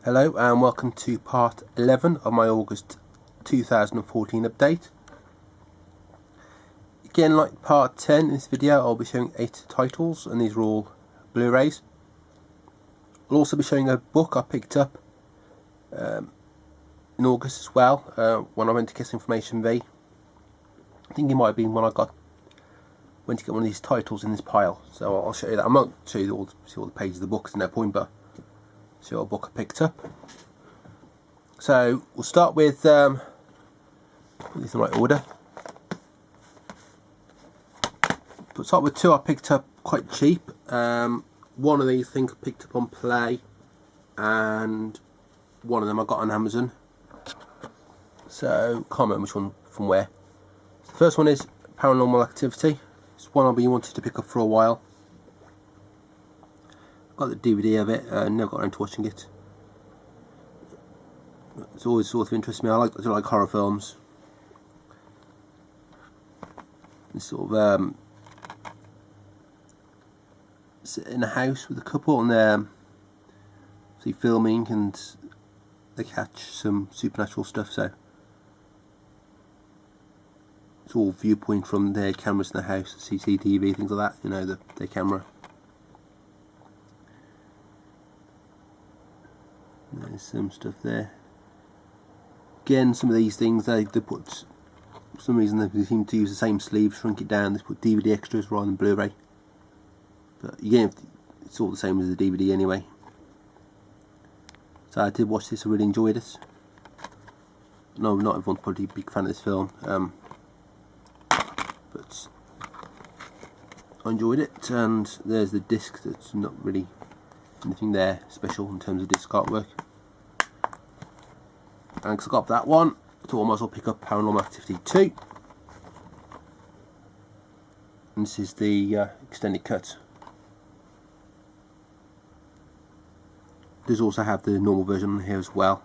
Hello and welcome to part 11 of my August 2014 update. Again, like part 10 in this video, I'll be showing 8 titles, and these are all Blu-rays. I'll also be showing a book I picked up in August as well, when I went to Kiss Information V. I think it might have been when I went to get one of these titles in this pile, so I'll show you that. I won't show you all the pages of the book, there's no point, but see what book I picked up. So we'll start with put these in the right order. We'll start with two I picked up quite cheap. One of these I think I picked up on Play, and one of them I got on Amazon. So can't remember which one from where. So the first one is Paranormal Activity. It's one I've been wanting to pick up for a while. Got the DVD of it, never got around to watching it. It's always sort of interested me. I do like horror films. This sort of sit in a house with a couple and they're filming, and they catch some supernatural stuff. So it's all viewpoint from their cameras in the house, CCTV, things like that. You know, their camera. There's some stuff there. Again, some of these things they put, for some reason they seem to use the same sleeve, shrunk it down. They put DVD extras rather than Blu-ray. But again, it's all the same as the DVD anyway. So I did watch this. I really enjoyed it. No, not everyone's probably a big fan of this film, but I enjoyed it. And there's the disc. That's not really anything there special in terms of disc artwork. And because I got that one, I thought I might as well pick up Paranormal Activity 2. And this is the extended cut. Does also have the normal version here as well.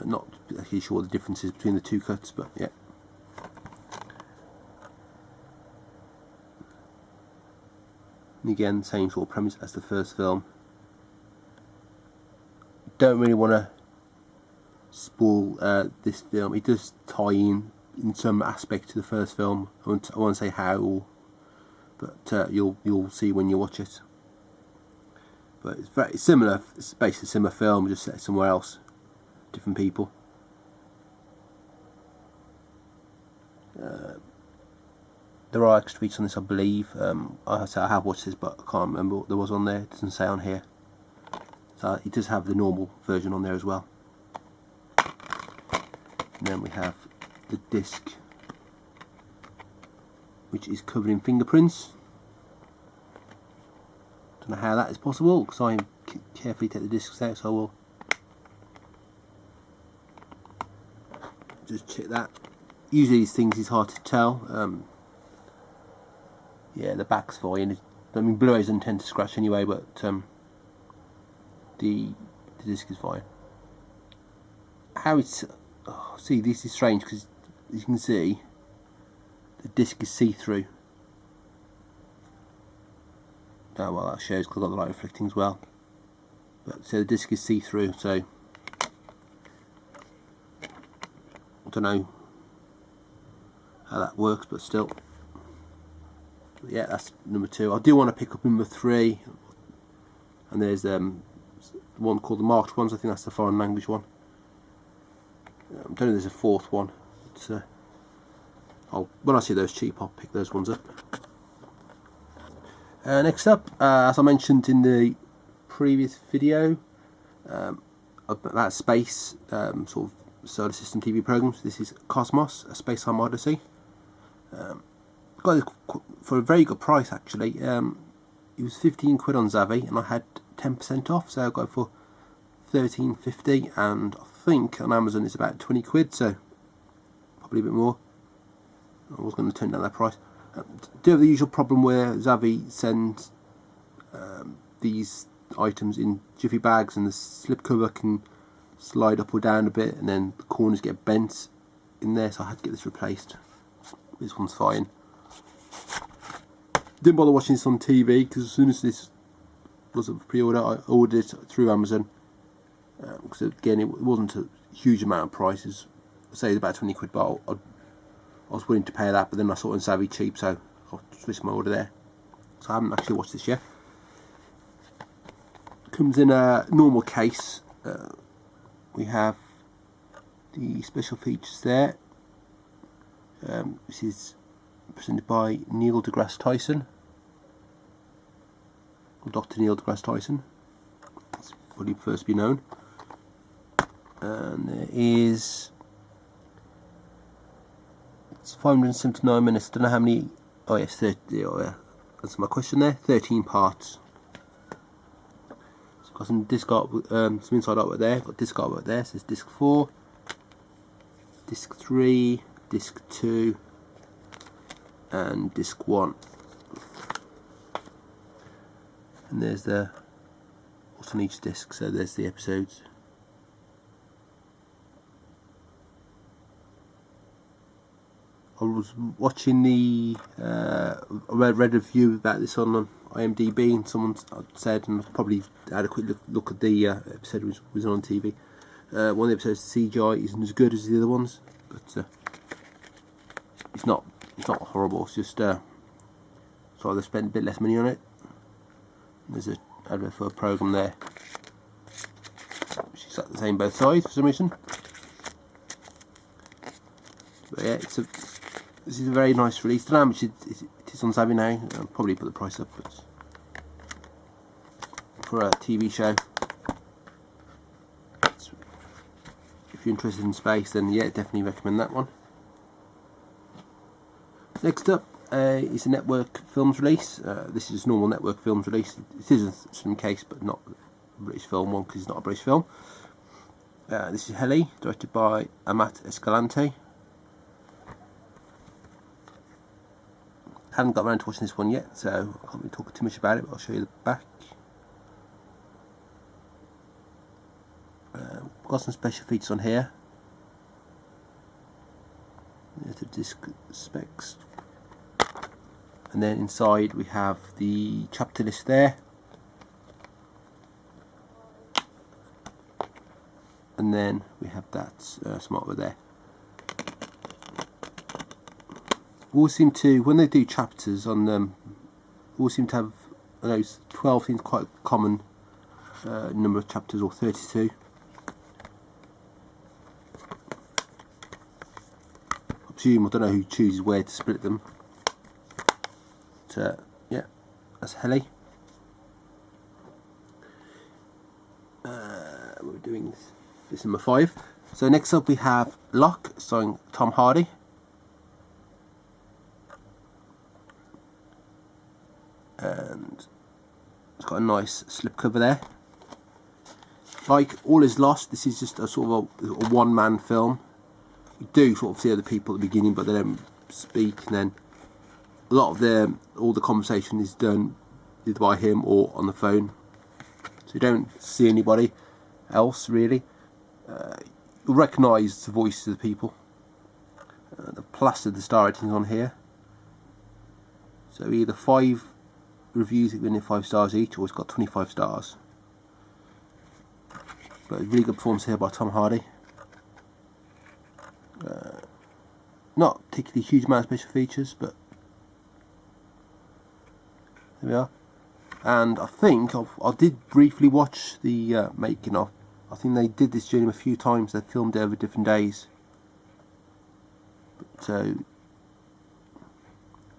Not actually sure what the difference is between the two cuts, but yeah. And again, same sort of premise as the first film. Don't really want to spoil this film. It does tie in some aspect to the first film. I won't say how, but you'll see when you watch it. But it's very similar. It's basically a similar film, just set somewhere else, different people. There are extra features on this, I believe. I have watched this, but I can't remember what there was on there. It doesn't say on here. So it does have the normal version on there as well. And then we have the disc, which is covered in fingerprints. Don't know how that is possible, because I carefully take the discs out, so I will just check that. Usually these things is hard to tell. Yeah, the back's fine. I mean, Blu-rays don't tend to scratch anyway, but the disc is fine. How it's see, this is strange because you can see the disc is see-through. Oh well, that shows because I've got the light reflecting as well. But so the disc is see-through, so I don't know how that works, but still. But yeah, that's number 2. I do want to pick up number 3, and there's one called the Marked Ones. I think that's the foreign language one. I don't know if there's a 4th one. When I see those cheap, I'll pick those ones up. Next up, as I mentioned in the previous video about space sort of solar system TV programs, this is Cosmos, a Space-Time Odyssey. Got it for a very good price actually. It was 15 quid on Zavvi, and I had 10% off, so I got it for £13.50, and I think on Amazon it's about 20 quid, so probably a bit more. I was going to turn down that price. Do have the usual problem where Zavvi sends these items in jiffy bags, and the slipcover can slide up or down a bit, and then the corners get bent in there, so I had to get this replaced. This one's fine. Didn't bother watching this on TV because as soon as this was a pre-order, I ordered it through Amazon, because again it wasn't a huge amount of prices. Say about 20 quid, but I was willing to pay that, but then I saw it on Savvy cheap, so I'll switch my order there. So I haven't actually watched this yet. Comes in a normal case. We have the special features there. This is presented by Neil deGrasse Tyson, or Dr. Neil deGrasse Tyson. That's what he'd first be known. And there is, it's 579 minutes. Don't know how many. Oh yes, 30. Oh yeah, that's my question there. 13 parts. So I've got some disc art, some inside artwork there. Got disc artwork there. So there's disc 4, disc 3, disc 2, and disc 1. And there's the what's on each disc. So there's the episodes. I was watching the I read a review about this on IMDb, and someone said, and I probably had a quick look at the episode was on TV. One of the episodes, the CGI isn't as good as the other ones, but it's not horrible. It's just so they spent a bit less money on it. There's an advert for a program there, which is like the same both sides for some reason. But yeah, this is a very nice release. I don't know how much it is on Savvy now. I'll probably put the price up, but for a TV show, if you're interested in space, then yeah, definitely recommend that one. Next up is a Network Films release. This is a normal Network Films release. It is a cinema case, but not a British film one, because it's not a British film. This is Heli, directed by Amat Escalante. Haven't got around to watching this one yet, so I can't really talk too much about it, but I'll show you the back. Got some special features on here. There's the disc specs. And then inside we have the chapter list there. And then we have that some artwork there. All seem to, when they do chapters on them, all seem to have, I know 12 seems quite a common number of chapters, or 32. I presume, I don't know who chooses where to split them. But yeah, that's Heli. We're doing this number 5. So next up we have Lock, starring Tom Hardy. And it's got a nice slipcover there. Like All Is Lost, this is just a sort of a one-man film. You do sort of see other people at the beginning, but they don't speak, and then a lot of all the conversation is done either by him or on the phone, so you don't see anybody else really. You'll recognise the voices of the people. They've plastered the star ratings on here, so either 5 reviews have been 5 stars each, or it's got 25 stars. But a really good performance here by Tom Hardy. Not particularly huge amount of special features, but there we are. And I think I did briefly watch the making of. I think they did this journey a few times. They filmed it over different days, so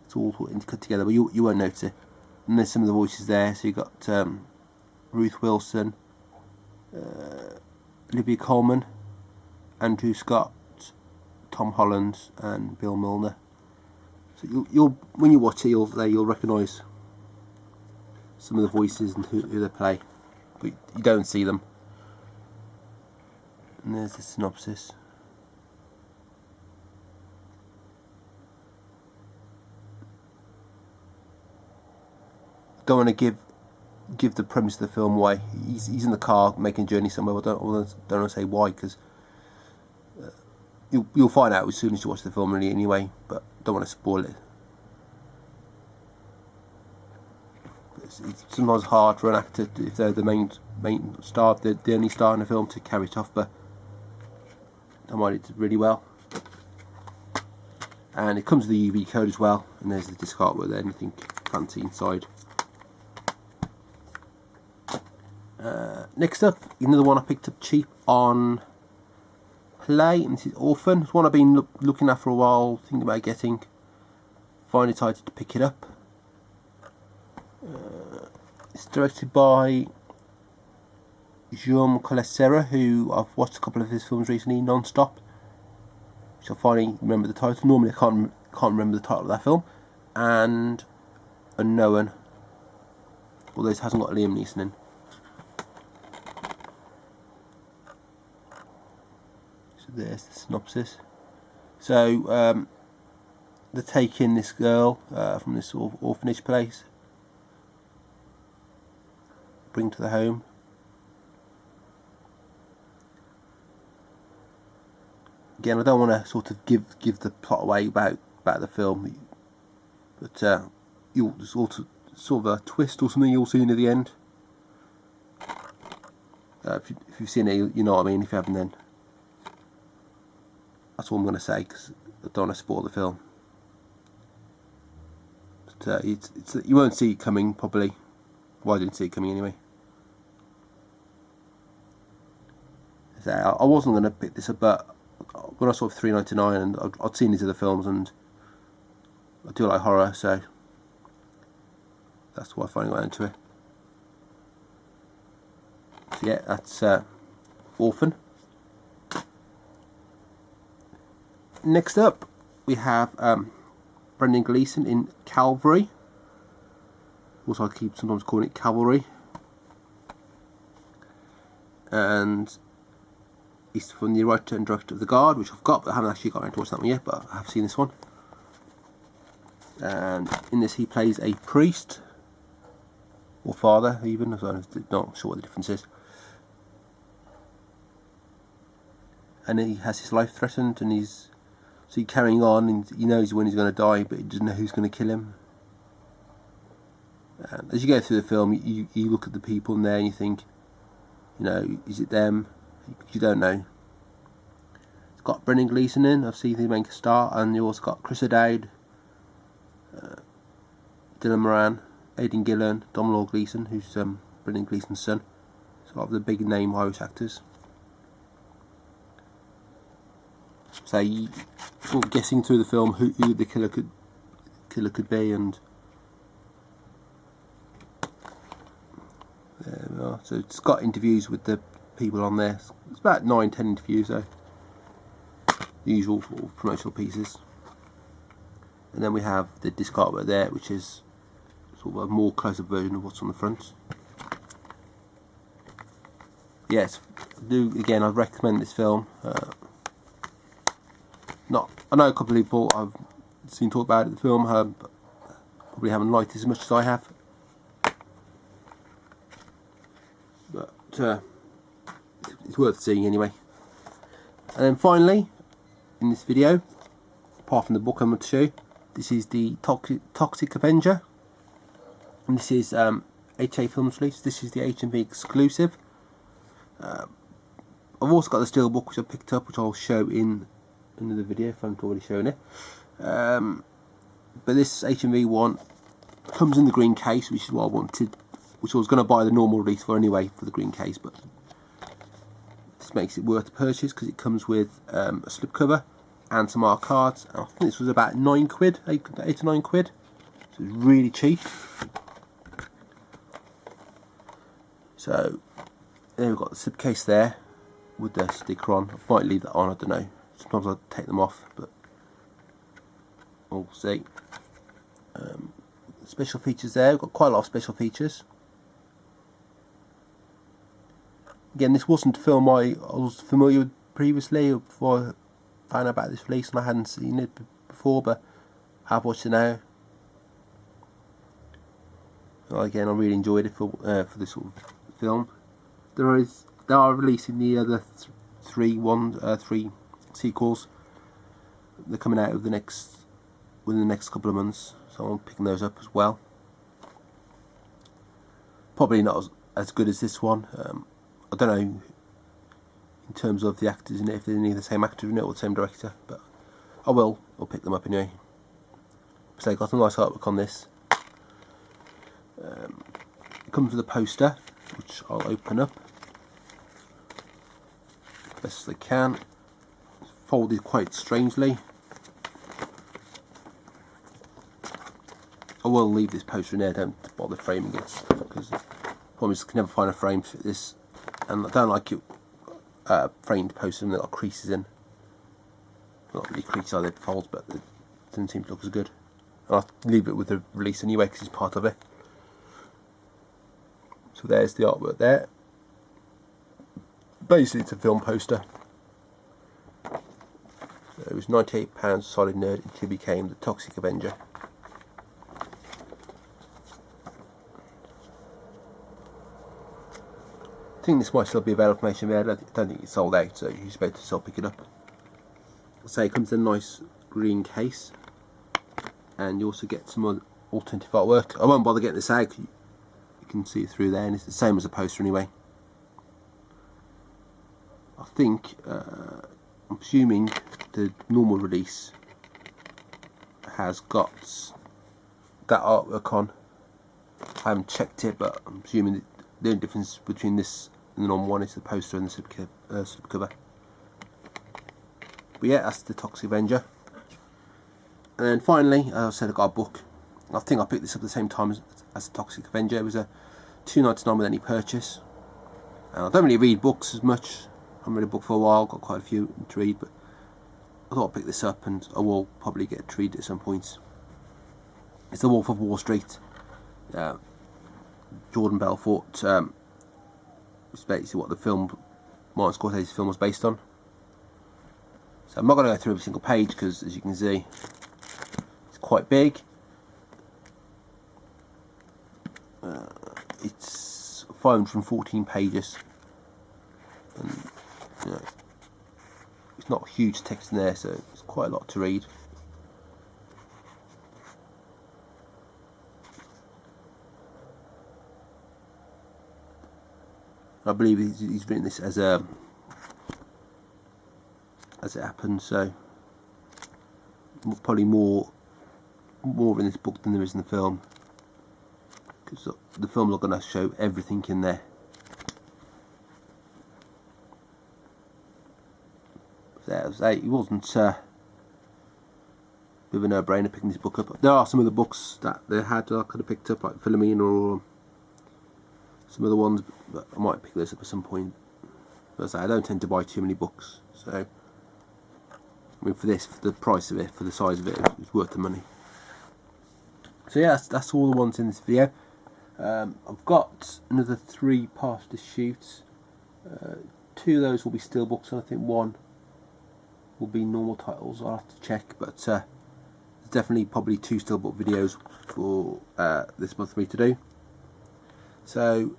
it's all cut together. But you won't notice it. And there's some of the voices there. So you got Ruth Wilson, Olivia Colman, Andrew Scott, Tom Holland, and Bill Milner. So you'll when you watch it, you'll recognise some of the voices and who they play, but you don't see them. And there's the synopsis. Don't want to give the premise of the film away. He's in the car making a journey somewhere. I don't want to say why, because you'll find out as soon as you watch the film really anyway, but don't want to spoil it. it's sometimes hard for an actor, if they're the main star, the only star in a film, to carry it off, but I mind it really well. And it comes with the UV code as well, and there's the disc artwork there, anything fancy inside. Next up, another one I picked up cheap on Play, and this is Orphan. It's one I've been looking at for a while, thinking about getting. Finally decided to pick it up. It's directed by Jean Colessera, who I've watched a couple of his films recently, Non-Stop, which I finally remember the title. Normally I can't remember the title of that film. And Unknown, although this hasn't got Liam Neeson in. So there's the synopsis. So they're taking this girl from this sort of orphanage place, bring to the home. Again, I don't want to sort of give the plot away about the film, but you'll sort of a twist or something you'll see near the end. If you've seen it, you know what I mean. If you haven't, then that's all I'm going to say, because I don't want to spoil the film. But you won't see it coming, probably. Well, I didn't see it coming anyway. So I wasn't going to pick this up, but when I saw $3.99, and I'd seen these other films, and I do like horror, so that's why I finally got into it. So yeah, that's Orphan. Next up, we have Brendan Gleeson in Calvary. Also, I keep sometimes calling it Cavalry. And he's from the writer and director of The Guard, which I've got, but I haven't actually got around to watch that one yet, but I have seen this one. And in this he plays a priest, or father even, I'm not sure what the difference is. And he has his life threatened, and he's carrying on, and he knows when he's going to die, but he doesn't know who's going to kill him. And as you go through the film, you look at the people in there and you think, you know, is it them? You don't know. It's got Brendan Gleeson in, obviously the main star, and you also got Chris O'Dowd, Dylan Moran, Aidan Gillen, Domhnall Gleeson, who's Brendan Gleeson's son. So a lot of the big name Irish actors. So you sort of guessing through the film who the killer could be, and there we are. So it's got interviews with the people on there. It's about 9-10 interviews, so the usual sort of promotional pieces. And then we have the disc artwork there, which is sort of a more close-up version of what's on the front. Yes, again, I recommend this film. I know a couple of people I've seen talk about it, the film probably haven't liked it as much as I have, but it's worth seeing anyway. And then finally, in this video, apart from the book I'm going to show you, this is the Toxic Avenger, and this is HA Films release. This is the HMV exclusive. I've also got the steelbook which I picked up, which I'll show in another video if I haven't already shown it. But this HMV one comes in the green case, which is what I wanted, which I was going to buy the normal release for anyway, for the green case, but this makes it worth the purchase because it comes with a slipcover and some art cards. And I think this was about £9, 8 to 9 quid, so it's really cheap. So there we've got the slipcase there with the sticker on. I might leave that on, I don't know. Sometimes I take them off, but we'll see. Special features there. We've got quite a lot of special features. Again, this wasn't a film I was familiar with previously, before I found out about this release, and I hadn't seen it before, but I have watched it now. Well, again, I really enjoyed it for this sort of film. They are releasing the other three sequels. They're coming out within the next couple of months, so I'm picking those up as well. probably not as good as this one. I don't know in terms of the actors in it, if they're the same actor in it or the same director, but I'll pick them up anyway. So got a nice artwork on this. It comes with a poster, which I'll open up best as I can. It's folded quite strangely. I will leave this poster in there, don't bother framing it, because the problem is I can never find a frame to fit this, and I don't like it framed poster and they've got creases in. Not really creases, either it folds, but it doesn't seem to look as good. And I'll leave it with the release anyway, because it's part of it. So there's the artwork there. Basically it's a film poster. So it was £98 solid nerd until it became the Toxic Avenger. I think this might still be available for information there. I don't think it's sold out, so you're supposed to still pick it up. So it comes in a nice green case, and you also get some alternative artwork. I won't bother getting this out, you can see it through there, and it's the same as a poster anyway. I think, I'm assuming the normal release has got that artwork on. I haven't checked it, but I'm assuming that the only difference between this and the normal one is the poster and the slipcover. But yeah, that's the Toxic Avenger. And then finally, as I said, I got a book. I think I picked this up at the same time as the Toxic Avenger. It was a £2.99 with any purchase. And I don't really read books as much. I haven't read a book for a while, got quite a few to read, but I thought I'd pick this up, and I will probably get to read it at some point. It's The Wolf of Wall Street. Jordan Belfort. It's basically what the film, Martin Scorsese's film, was based on. So I'm not going to go through every single page, because as you can see, it's quite big. It's 514 pages, and you know, it's not huge text in there, so it's quite a lot to read. I believe he's written this as it happened, so probably more in this book than there is in the film, because the film's not going to show everything in there. So it wasn't a bit of a no-brainer picking this book up. There are some of the books that they had that I could have picked up, like Philomene or some other ones, but I might pick this up at some point. But I don't tend to buy too many books, so I mean, for the price of it, for the size of it, it's worth the money. So yeah, that's all the ones in this video. I've got another 3 parts to shoot. 2 of those will be steelbooks, and I think 1 will be normal titles. I'll have to check, but there's definitely probably 2 steelbook videos for this month for me to do. So,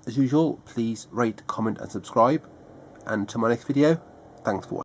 as usual, please rate, comment and subscribe, and to my next video, thanks for watching.